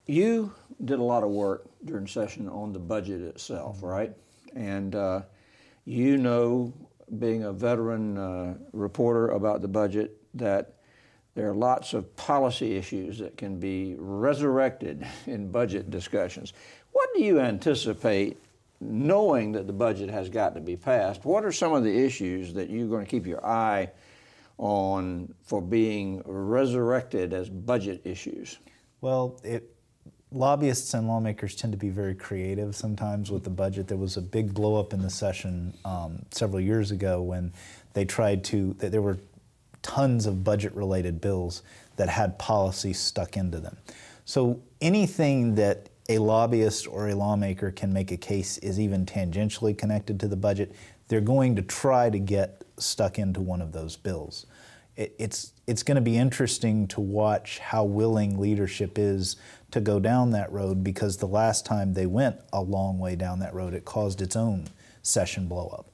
you did a lot of work during session on the budget itself, right? And you know, being a veteran reporter about the budget, that there are lots of policy issues that can be resurrected in budget discussions. What do you anticipate, knowing that the budget has got to be passed? What are some of the issues that you're going to keep your eye on for being resurrected as budget issues? Well, lobbyists and lawmakers tend to be very creative sometimes with the budget. There was a big blow up in the session several years ago when they tried to, there were tons of budget-related bills that had policy stuck into them. So anything that a lobbyist or a lawmaker can make a case is even tangentially connected to the budget, they're going to try to get stuck into one of those bills. It's going to be interesting to watch how willing leadership is to go down that road, because the last time they went a long way down that road, it caused its own session blow-up.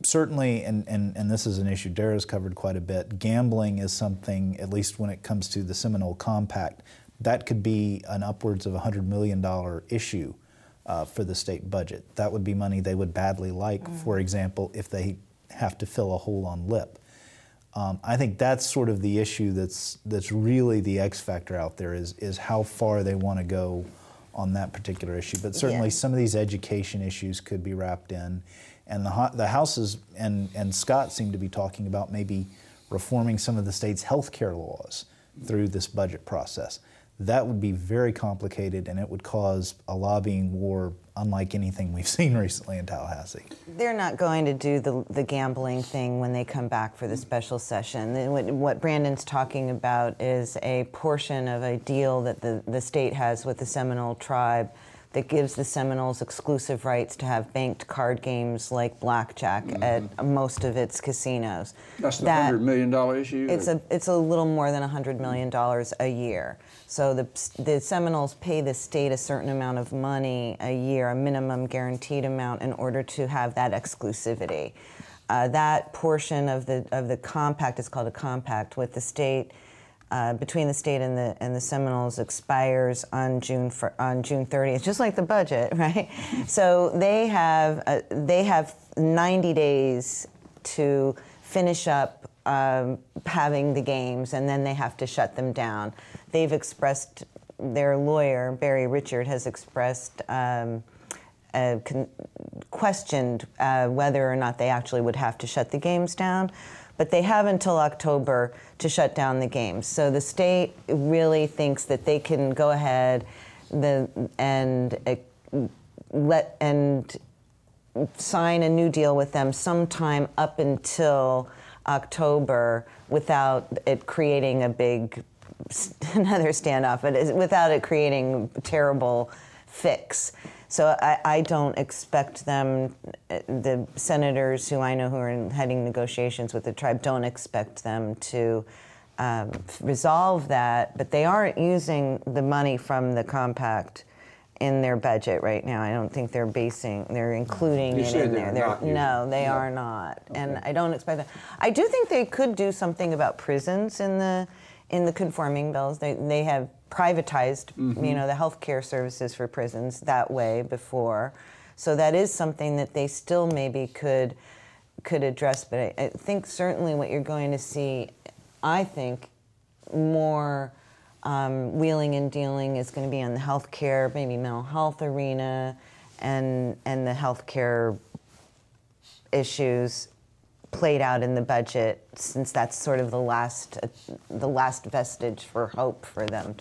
Certainly, and this is an issue Dara's covered quite a bit, gambling is something, at least when it comes to the Seminole Compact, that could be an upwards of $100 million issue for the state budget. That would be money they would badly like, for example, if they have to fill a hole on lip. I think that's sort of the issue that's really the X factor out there, is how far they want to go on that particular issue. But certainly some of these education issues could be wrapped in. And the Houses and Scott seem to be talking about maybe reforming some of the state's health care laws through this budget process. That would be very complicated, and it would cause a lobbying war unlike anything we've seen recently in Tallahassee. They're not going to do the gambling thing when they come back for the special session. What Brandon's talking about is a portion of a deal that the state has with the Seminole tribe that gives the Seminoles exclusive rights to have banked card games like blackjack at most of its casinos. That's the $100 million issue? It's a little more than $100 million a year. So the Seminoles pay the state a certain amount of money a year, a minimum guaranteed amount, in order to have that exclusivity. That portion of the compact is called a compact with the state, between the state and the Seminoles, expires on June 30th, just like the budget, right? So they have 90 days to finish up having the games, and then they have to shut them down. They've expressed, their lawyer, Barry Richard, has expressed questioned whether or not they actually would have to shut the games down. But they have until October to shut down the games. So the state really thinks that they can go ahead and sign a new deal with them sometime up until October without it creating a big, another standoff, but without it creating a terrible fix. So I don't expect them, the senators who I know who are heading negotiations with the tribe, don't expect them to resolve that, but they aren't using the money from the compact in their budget right now. I don't think they're including it in there. No, they are not. Okay. And I don't expect that. I do think they could do something about prisons in the conforming bills. They have privatized, you know, the health care services for prisons that way before. So that is something that they still maybe could address. But I think certainly what you're going to see, I think, more wheeling and dealing is going to be on the health care, maybe mental health arena, and the health care issues played out in the budget, since that's sort of the last vestige for hope for them.